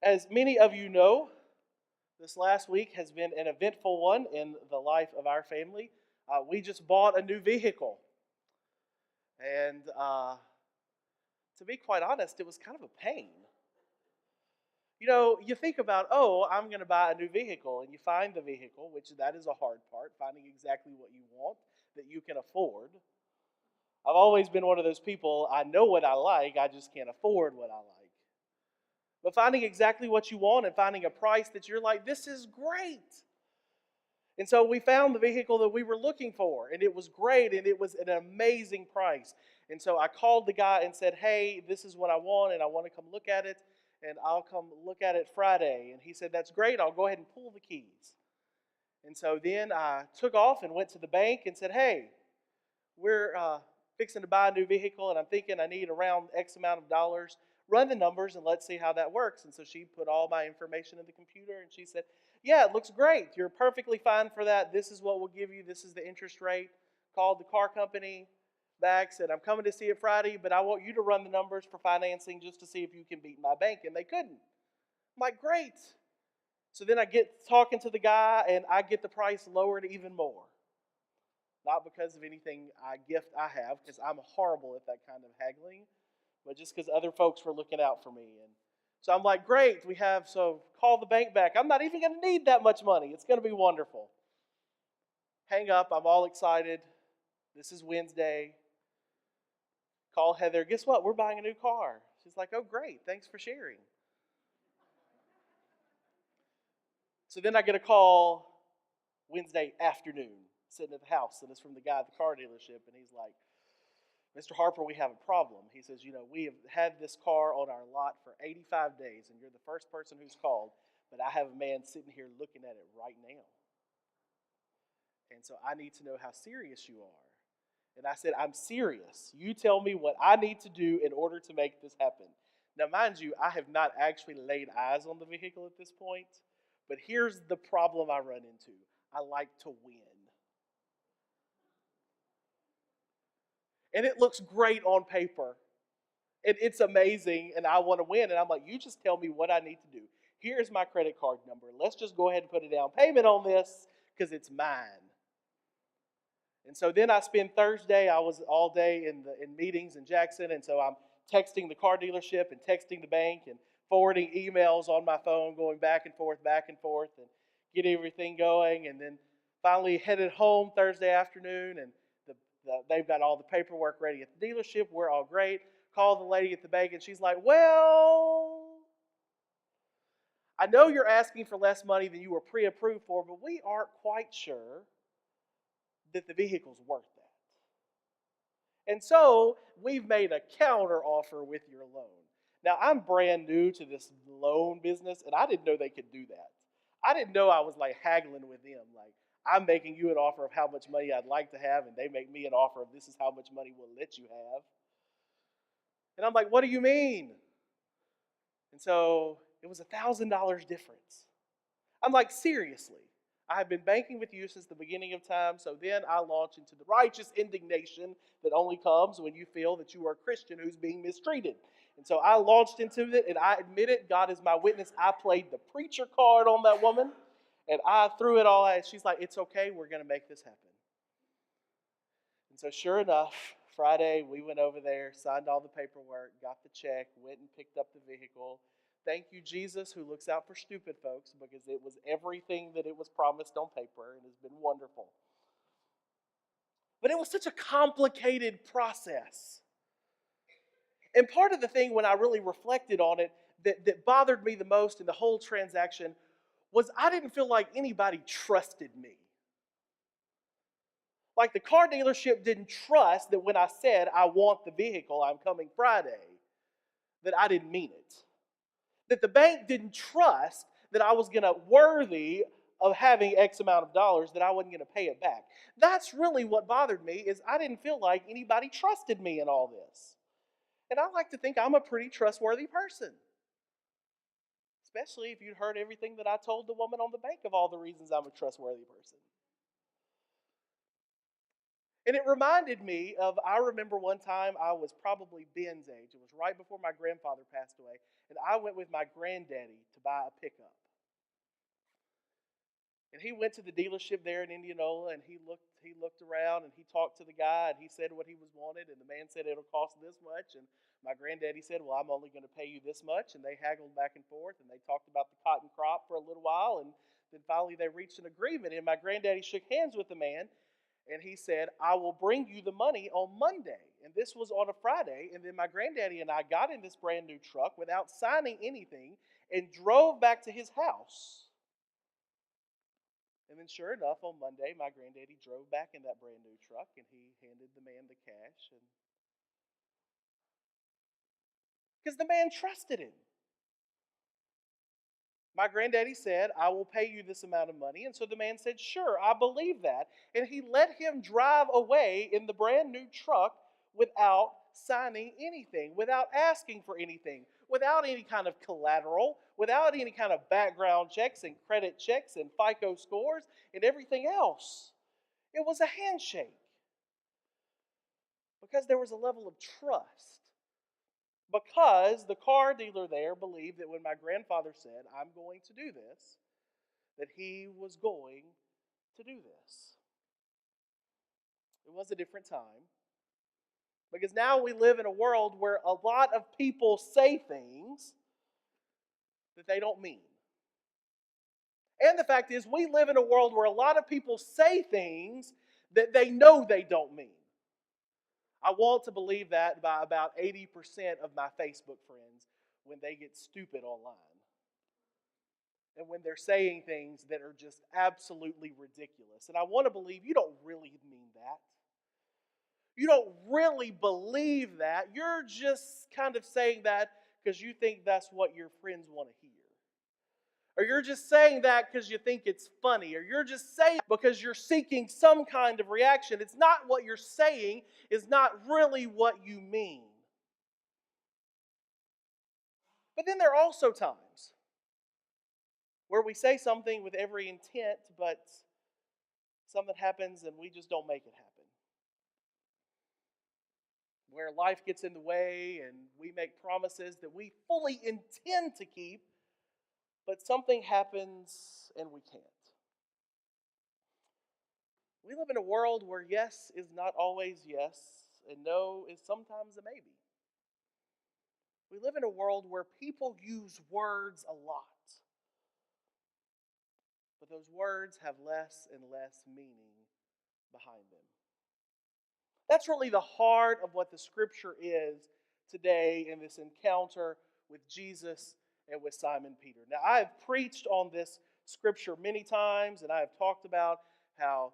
As many of you know, this last week has been an eventful one in the life of our family. We just bought a new vehicle. And to be quite honest, it was kind of a pain. You know, you think about, oh, I'm going to buy a new vehicle, and you find the vehicle, which that is a hard part, finding exactly what you want that you can afford. I've always been one of those people, I know what I like, I just can't afford what I like. But finding exactly what you want and finding a price that you're like, this is great. And so we found the vehicle that we were looking for, and it was great, and it was an amazing price. And so I called the guy and said, hey, this is what I want, and I want to come look at it, and I'll come look at it Friday. And he said, that's great, I'll go ahead and pull the keys. And so then I took off and went to the bank and said, hey, we're fixing to buy a new vehicle, and I'm thinking I need around X amount of dollars. Run the numbers and let's see how that works. And so she put all my information in the computer, and she said, yeah, it looks great. You're perfectly fine for that. This is what we'll give you. This is the interest rate. Called the car company back, said, I'm coming to see it Friday, but I want you to run the numbers for financing just to see if you can beat my bank. And they couldn't. I'm like, great. So then I get talking to the guy, and I get the price lowered even more. Not because of anything gift I have, because I'm horrible at that kind of haggling, but just because other folks were looking out for me. And so I'm like, great, so call the bank back. I'm not even going to need that much money. It's going to be wonderful. Hang up, I'm all excited. This is Wednesday. Call Heather, guess what? We're buying a new car. She's like, oh, great, thanks for sharing. So then I get a call Wednesday afternoon, sitting at the house, and it's from the guy at the car dealership, and he's like, Mr. Harper, we have a problem. He says, we have had this car on our lot for 85 days, and you're the first person who's called, but I have a man sitting here looking at it right now. And so I need to know how serious you are. And I said, I'm serious. You tell me what I need to do in order to make this happen. Now, mind you, I have not actually laid eyes on the vehicle at this point, but here's the problem I run into. I like to win. And it looks great on paper. And it's amazing, and I want to win. And I'm like, you just tell me what I need to do. Here's my credit card number. Let's just go ahead and put a down payment on this because it's mine. And so then I spend Thursday, I was all day in meetings in Jackson, and so I'm texting the car dealership and texting the bank and forwarding emails on my phone, going back and forth, and getting everything going. And then finally headed home Thursday afternoon, and they've got all the paperwork ready at the dealership. We're all great. Call the lady at the bank, and she's like, well, I know you're asking for less money than you were pre-approved for, but we aren't quite sure that the vehicle's worth that. And so we've made a counter offer with your loan. Now, I'm brand new to this loan business, and I didn't know they could do that. I didn't know I was like haggling with them. Like, I'm making you an offer of how much money I'd like to have, and they make me an offer of this is how much money we'll let you have. And I'm like, what do you mean? And so it was $1,000 difference. I'm like, seriously. I have been banking with you since the beginning of time, so then I launch into the righteous indignation that only comes when you feel that you are a Christian who's being mistreated. And so I launched into it, and I admit it, God is my witness. I played the preacher card on that woman, and I threw it all at. She's like, it's okay, we're going to make this happen. And so sure enough, Friday we went over there, signed all the paperwork, got the check, went and picked up the vehicle. Thank you, Jesus, who looks out for stupid folks, because it was everything that it was promised on paper and has been wonderful. But it was such a complicated process. And part of the thing when I really reflected on it that bothered me the most in the whole transaction was I didn't feel like anybody trusted me. Like the car dealership didn't trust that when I said I want the vehicle, I'm coming Friday, that I didn't mean it. That the bank didn't trust that I was going to worthy of having X amount of dollars, that I wasn't going to pay it back. That's really what bothered me, is I didn't feel like anybody trusted me in all this. And I like to think I'm a pretty trustworthy person. Especially if you'd heard everything that I told the woman on the bank of all the reasons I'm a trustworthy person. And it reminded me of, I remember one time I was probably Ben's age. It was right before my grandfather passed away. And I went with my granddaddy to buy a pickup. And he went to the dealership there in Indianola, and he looked around, and he talked to the guy, and he said what he was wanted, and the man said it'll cost this much, and my granddaddy said, well, I'm only going to pay you this much, and they haggled back and forth, and they talked about the cotton crop for a little while, and then finally they reached an agreement, and my granddaddy shook hands with the man, and he said, I will bring you the money on Monday. And this was on a Friday, and then my granddaddy and I got in this brand new truck without signing anything and drove back to his house. And then sure enough, on Monday, my granddaddy drove back in that brand new truck, and he handed the man the cash. And because the man trusted him. My granddaddy said, I will pay you this amount of money. And so the man said, sure, I believe that. And he let him drive away in the brand new truck without signing anything, without asking for anything, without any kind of collateral, without any kind of background checks and credit checks and FICO scores and everything else. It was a handshake because there was a level of trust. Because the car dealer there believed that when my grandfather said, I'm going to do this, that he was going to do this. It was a different time. Because now we live in a world where a lot of people say things that they don't mean. And the fact is, we live in a world where a lot of people say things that they know they don't mean. I want to believe that by about 80% of my Facebook friends when they get stupid online. And when they're saying things that are just absolutely ridiculous. And I want to believe you don't really mean that. You don't really believe that. You're just kind of saying that because you think that's what your friends want to hear. Or you're just saying that because you think it's funny. Or you're just saying it because you're seeking some kind of reaction. It's not what you're saying. It's not really what you mean. But then there are also times where we say something with every intent, but something happens and we just don't make it happen. Where life gets in the way and we make promises that we fully intend to keep, but something happens and we can't. We live in a world where yes is not always yes, and no is sometimes a maybe. We live in a world where people use words a lot, but those words have less and less meaning behind them. That's really the heart of what the Scripture is today in this encounter with Jesus and with Simon Peter. Now, I have preached on this Scripture many times, and I have talked about how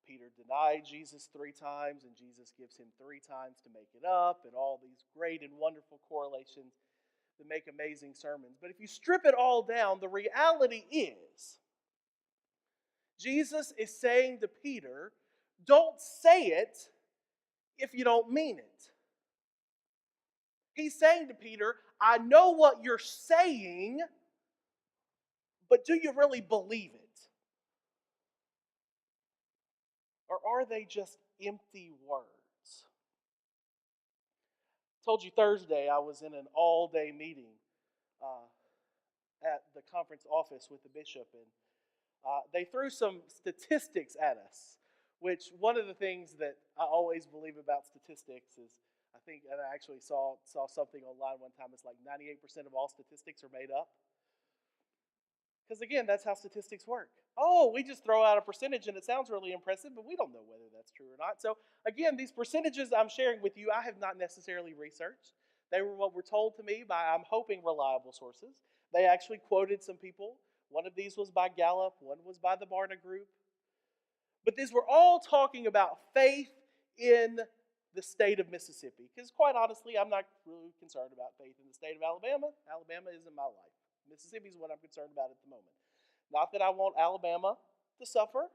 Peter denied Jesus 3 times, and Jesus gives him 3 times to make it up, and all these great and wonderful correlations that make amazing sermons. But if you strip it all down, the reality is, Jesus is saying to Peter, don't say it if you don't mean it. He's saying to Peter, I know what you're saying, but do you really believe it? Or are they just empty words? I told you Thursday I was in an all-day meeting at the conference office with the bishop, and they threw some statistics at us, which one of the things that I always believe about statistics is, I think, and I actually saw something online one time, it's like 98% of all statistics are made up. Because again, that's how statistics work. Oh, we just throw out a percentage and it sounds really impressive, but we don't know whether that's true or not. So again, these percentages I'm sharing with you, I have not necessarily researched. They were what were told to me by, I'm hoping, reliable sources. They actually quoted some people. One of these was by Gallup, one was by the Barna Group. But these were all talking about faith in the state of Mississippi. Because quite honestly, I'm not really concerned about faith in the state of Alabama. Alabama isn't my life. Mississippi is what I'm concerned about at the moment. Not that I want Alabama to suffer,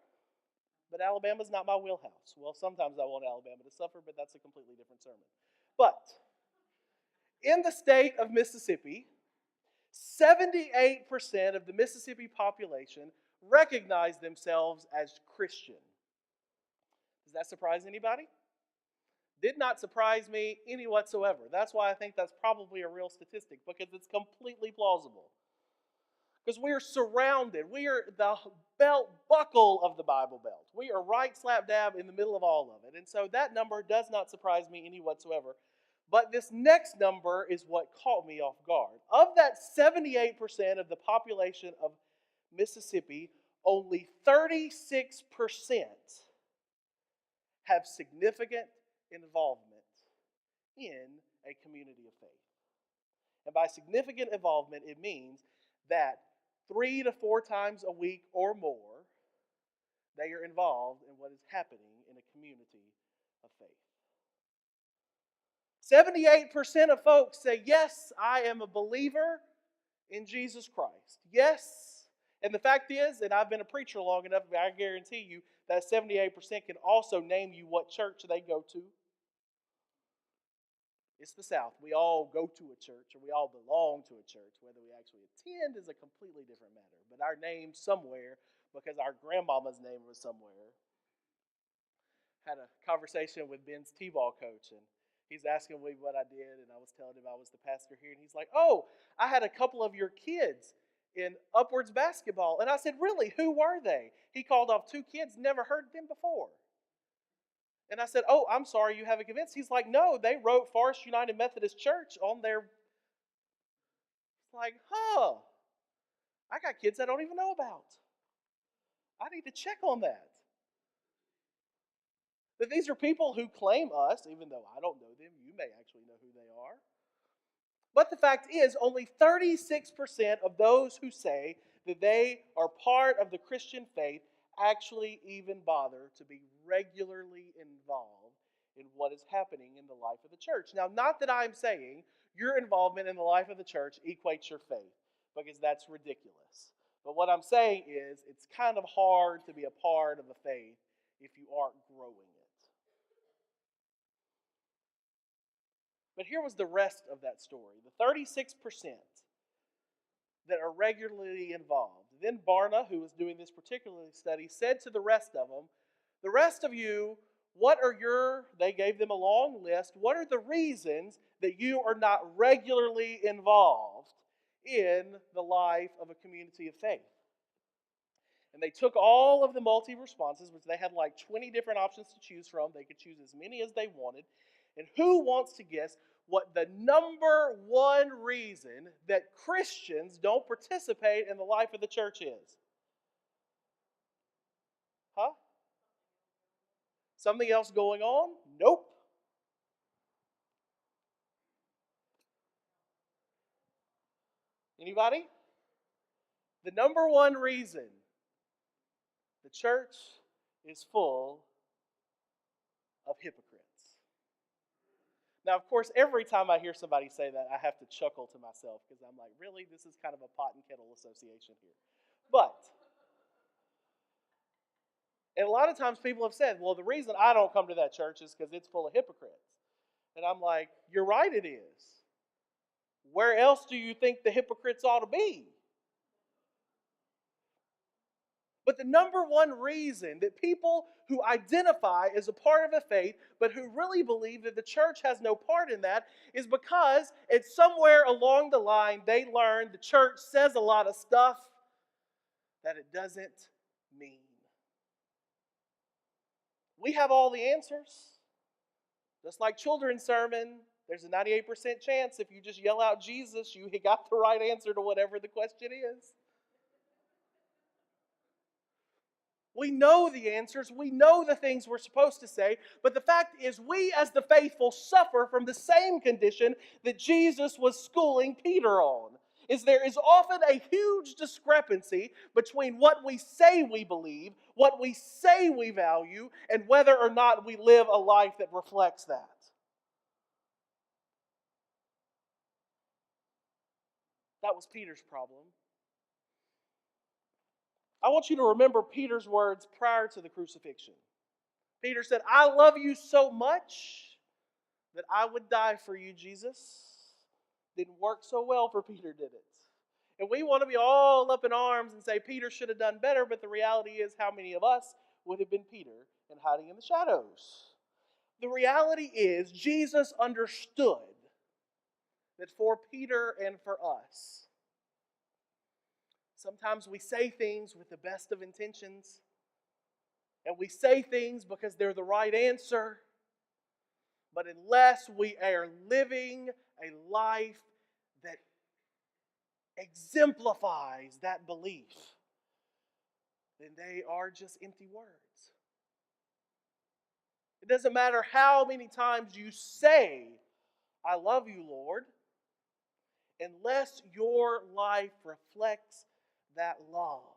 but Alabama's not my wheelhouse. Well, sometimes I want Alabama to suffer, but that's a completely different sermon. But in the state of Mississippi, 78% of the Mississippi population recognize themselves as Christian. Does Does that surprise anybody? Did not surprise me any whatsoever. That's why I think that's probably a real statistic, because it's completely plausible. Because we are surrounded. We are the belt buckle of the Bible Belt. We are right slap dab in the middle of all of it. And so that number does not surprise me any whatsoever. But this next number is what caught me off guard. Of that 78% of the population of Mississippi, only 36% have significant involvement in a community of faith. And by significant involvement, it means that 3 to 4 times a week or more, they are involved in what is happening in a community of faith. 78% of folks say, yes, I am a believer in Jesus Christ. Yes. And the fact is, and I've been a preacher long enough, I guarantee you that 78% can also name you what church they go to. It's the South. We all go to a church, or we all belong to a church. Whether we actually attend is a completely different matter. But our name's somewhere because our grandmama's name was somewhere. Had a conversation with Ben's T-ball coach, and he's asking me what I did, and I was telling him I was the pastor here, and he's like, oh, I had a couple of your kids in Upwards basketball. And I said, really, who were they? He called off 2 kids, never heard them before. And I said, oh, I'm sorry, you haven't convinced. He's like, no, they wrote Forest United Methodist Church on their... It's like, I got kids I don't even know about. I need to check on that. But these are people who claim us, even though I don't know them. You may actually know who they are. But the fact is, only 36% of those who say that they are part of the Christian faith actually even bother to be regularly involved in what is happening in the life of the church. Now, not that I'm saying your involvement in the life of the church equates your faith, because that's ridiculous. But what I'm saying is, it's kind of hard to be a part of a faith if you aren't growing it. But here was the rest of that story. The 36% that are regularly involved. Then Barna, who was doing this particular study, said to the rest of them, the rest of you, they gave them a long list, what are the reasons that you are not regularly involved in the life of a community of faith? And they took all of the multi-responses, which they had like 20 different options to choose from. They could choose as many as they wanted. And who wants to guess what the number one reason that Christians don't participate in the life of the church is? Huh? Something else going on? Nope. Anybody? The number one reason the church is full of hypocrites. Now, of course, every time I hear somebody say that, I have to chuckle to myself because I'm like, really? This is kind of a pot and kettle association here. And a lot of times people have said, well, the reason I don't come to that church is because it's full of hypocrites. And I'm like, you're right, it is. Where else do you think the hypocrites ought to be? But the number one reason that people who identify as a part of a faith, but who really believe that the church has no part in that, is because it's somewhere along the line they learned the church says a lot of stuff that it doesn't mean. We have all the answers. Just like children's sermon, there's a 98% chance if you just yell out Jesus, you got the right answer to whatever the question is. We know the answers. We know the things we're supposed to say. But the fact is, we as the faithful suffer from the same condition that Jesus was schooling Peter on. There is often a huge discrepancy between what we say we believe, what we say we value, and whether or not we live a life that reflects that. That was Peter's problem. I want you to remember Peter's words prior to the crucifixion. Peter said, I love you so much that I would die for you, Jesus. Didn't work so well for Peter, did it? And we want to be all up in arms and say Peter should have done better, but the reality is, how many of us would have been Peter and hiding in the shadows. The reality is, Jesus understood that for Peter and for us, sometimes we say things with the best of intentions, and we say things because they're the right answer, but unless we are living a life that exemplifies that belief, then they are just empty words. It doesn't matter how many times you say, "I love you, Lord," unless your life reflects that love,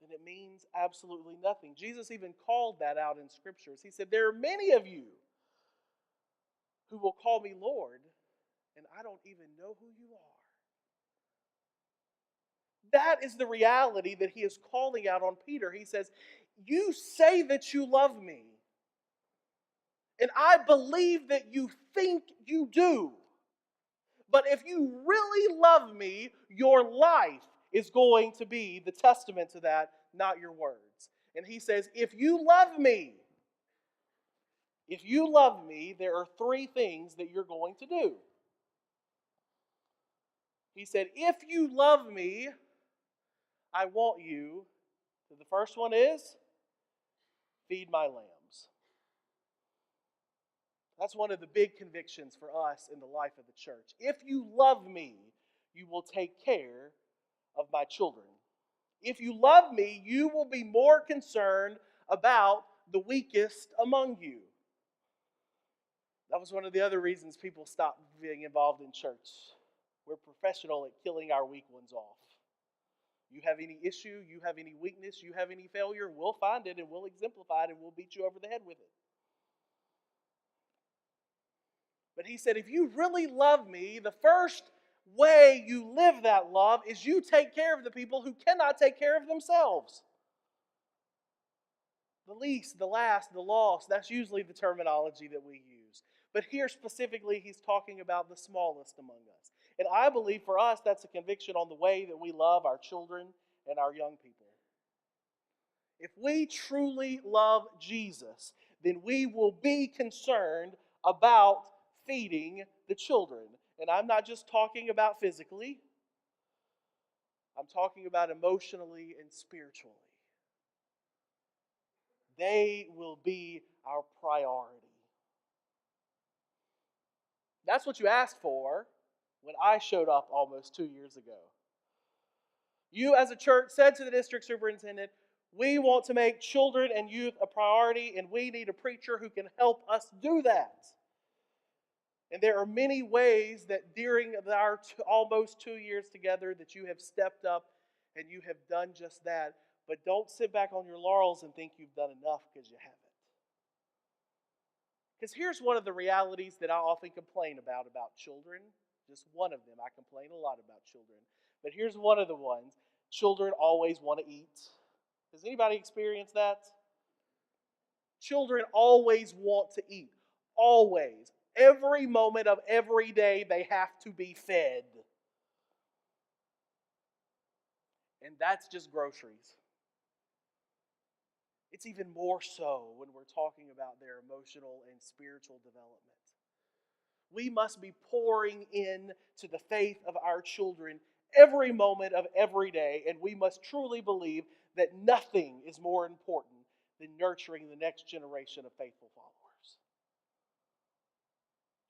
then it means absolutely nothing. Jesus even called that out in Scriptures. He said, "There are many of you who will call me Lord, and I don't even know who you are." That is the reality that he is calling out on Peter. He says, "You say that you love me, and I believe that you think you do. But if you really love me, your life is going to be the testament to that, not your words." And he says, if you love me, there are three things that you're going to do. He said, if you love me, I want you. So the first one is, feed my lambs. That's one of the big convictions for us in the life of the church. If you love me, you will take care of my children. If you love me, you will be more concerned about the weakest among you. That was one of the other reasons people stopped being involved in church. We're professional at killing our weak ones off. You have any issue, you have any weakness, you have any failure, we'll find it and we'll exemplify it and we'll beat you over the head with it. But he said, if you really love me, the first way you live that love is you take care of the people who cannot take care of themselves. The least, the last, the lost, that's usually the terminology that we use. But here specifically, he's talking about the smallest among us. And I believe for us, that's a conviction on the way that we love our children and our young people. If we truly love Jesus, then we will be concerned about feeding the children. And I'm not just talking about physically. I'm talking about emotionally and spiritually. They will be our priority. That's what you asked for when I showed up almost 2 years ago. You as a church said to the district superintendent, we want to make children and youth a priority, and we need a preacher who can help us do that. And there are many ways that during our almost 2 years together that you have stepped up and you have done just that. But don't sit back on your laurels and think you've done enough, because you haven't. Because here's one of the realities that I often complain about children. Just one of them. I complain a lot about children. But here's one of the ones. Children always want to eat. Has anybody experienced that? Children always want to eat. Always. Every moment of every day they have to be fed. And that's just groceries. It's even more so when we're talking about their emotional and spiritual development. We must be pouring in to the faith of our children every moment of every day, and we must truly believe that nothing is more important than nurturing the next generation of faithful followers.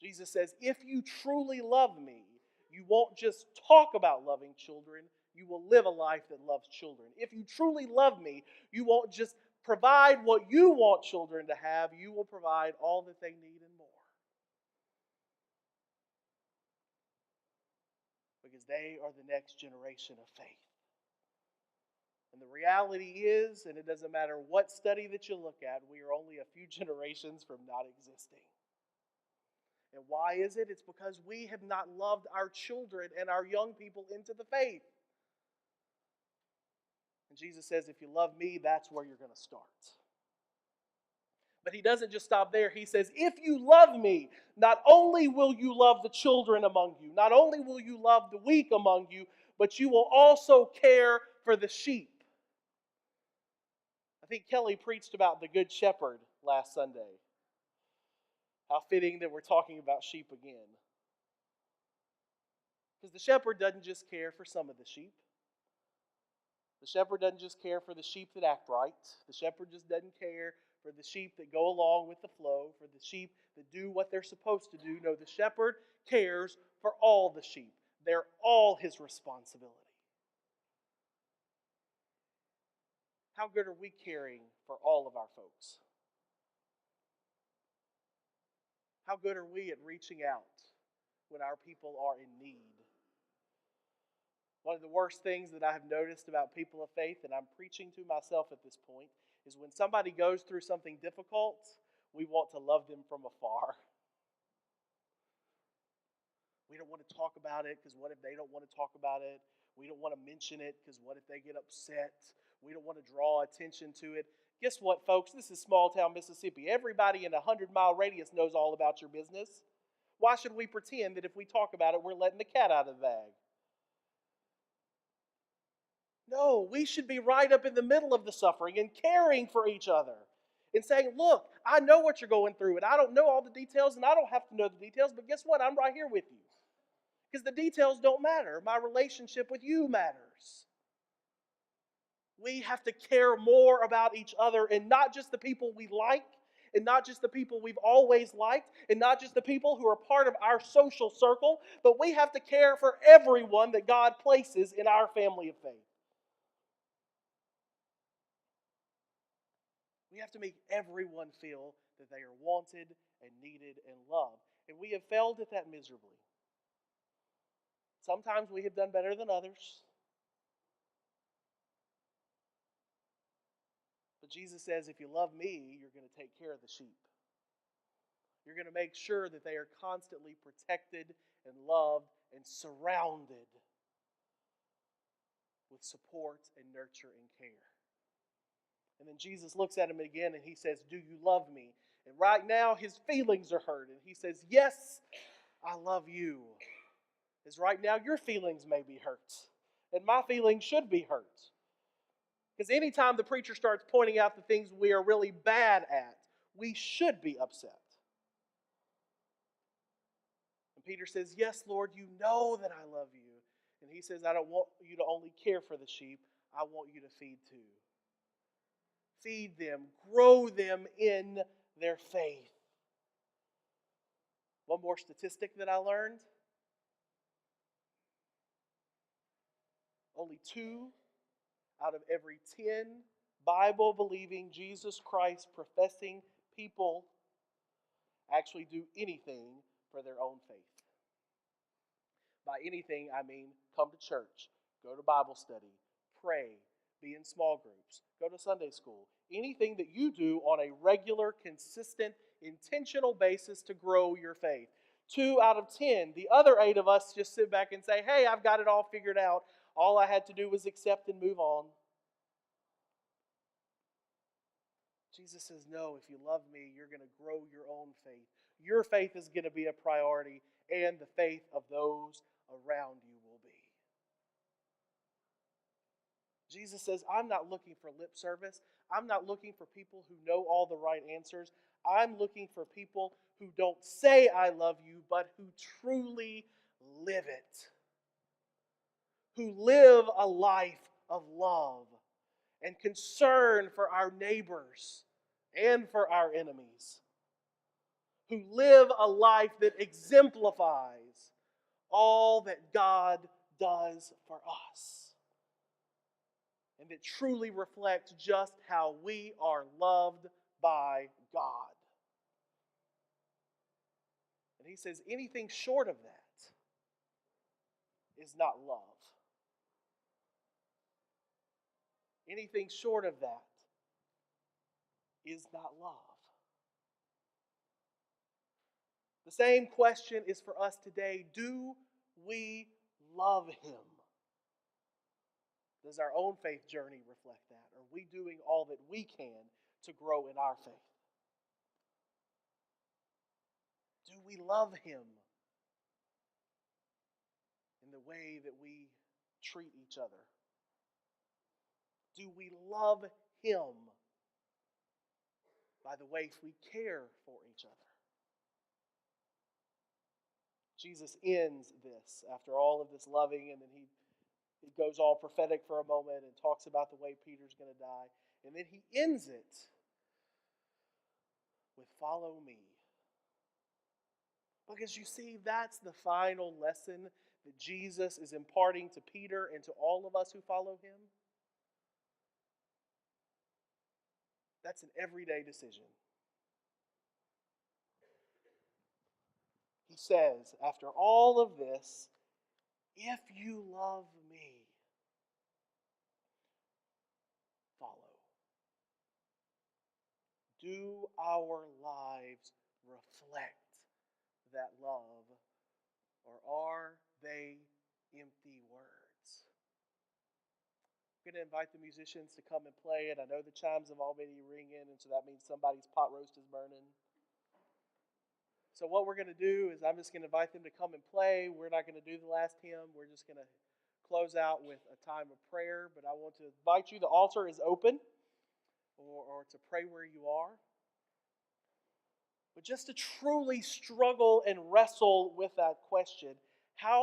Jesus says, if you truly love me, you won't just talk about loving children, you will live a life that loves children. If you truly love me, you won't just provide what you want children to have, you will provide all that they need and more. Because they are the next generation of faith. And the reality is, and it doesn't matter what study that you look at, we are only a few generations from not existing. And why is it? It's because we have not loved our children and our young people into the faith. And Jesus says, if you love me, that's where you're going to start. But he doesn't just stop there. He says, if you love me, not only will you love the children among you, not only will you love the weak among you, but you will also care for the sheep. think Kelly preached about the Good Shepherd last Sunday. How fitting that we're talking about sheep again. Because the shepherd doesn't just care for some of the sheep. The shepherd doesn't just care for the sheep that act right. The shepherd just doesn't care for the sheep that go along with the flow, for the sheep that do what they're supposed to do. No, the shepherd cares for all the sheep. They're all his responsibility. How good are we caring for all of our folks? How good are we at reaching out when our people are in need? One of the worst things that I have noticed about people of faith, and I'm preaching to myself at this point, is when somebody goes through something difficult, we want to love them from afar. We don't want to talk about it because what if they don't want to talk about it? We don't want to mention it because what if they get upset? We don't want to draw attention to it. Guess what, folks? This is small town Mississippi. Everybody in a 100-mile radius knows all about your business. Why should we pretend that if we talk about it, we're letting the cat out of the bag? No, we should be right up in the middle of the suffering and caring for each other and saying, look, I know what you're going through, and I don't know all the details, and I don't have to know the details, but guess what? I'm right here with you. Because the details don't matter. My relationship with you matters. We have to care more about each other and not just the people we like, and not just the people we've always liked, and not just the people who are part of our social circle, but we have to care for everyone that God places in our family of faith. We have to make everyone feel that they are wanted and needed and loved. And we have failed at that miserably. Sometimes we have done better than others. But Jesus says, if you love me, you're going to take care of the sheep. You're going to make sure that they are constantly protected and loved and surrounded with support and nurture and care. And then Jesus looks at him again and he says, do you love me? And right now his feelings are hurt. And he says, yes, I love you. Because right now your feelings may be hurt. And my feelings should be hurt. Because anytime the preacher starts pointing out the things we are really bad at, we should be upset. And Peter says, yes, Lord, you know that I love you. And he says, I don't want you to only care for the sheep. I want you to feed too. Feed them, grow them in their faith. One more statistic that I learned. Only 2 out of every 10 Bible-believing, Jesus Christ-professing people actually do anything for their own faith. By anything, I mean come to church, go to Bible study, pray, be in small groups, go to Sunday school. Anything that you do on a regular, consistent, intentional basis to grow your faith. 2 out of 10. The other 8 of us just sit back and say, hey, I've got it all figured out. All I had to do was accept and move on. Jesus says, no, if you love me, you're going to grow your own faith. Your faith is going to be a priority, and the faith of those around you will be. Jesus says, I'm not looking for lip service. I'm not looking for people who know all the right answers. I'm looking for people who don't say I love you, but who truly live it. Who live a life of love and concern for our neighbors and for our enemies. Who live a life that exemplifies all that God does for us. And that truly reflects just how we are loved by God. And he says anything short of that is not love. Anything short of that is not love. The same question is for us today. Do we love him? Does our own faith journey reflect that? Are we doing all that we can to grow in our faith? Do we love him in the way that we treat each other? Do we love him by the way we care for each other. Jesus ends this after all of this loving, and then he goes all prophetic for a moment and talks about the way Peter's going to die. And then he ends it with follow me. Because you see, that's the final lesson that Jesus is imparting to Peter and to all of us who follow him. That's an everyday decision. He says, after all of this, if you love me, follow. Do our lives reflect that love, or are they empty words? I'm going to invite the musicians to come and play, and I know the chimes have already ringing, and so that means somebody's pot roast is burning. So what we're going to do is I'm just going to invite them to come and play. We're not going to do the last hymn. We're just going to close out with a time of prayer, but I want to invite you. The altar is open, or to pray where you are. But just to truly struggle and wrestle with that question, how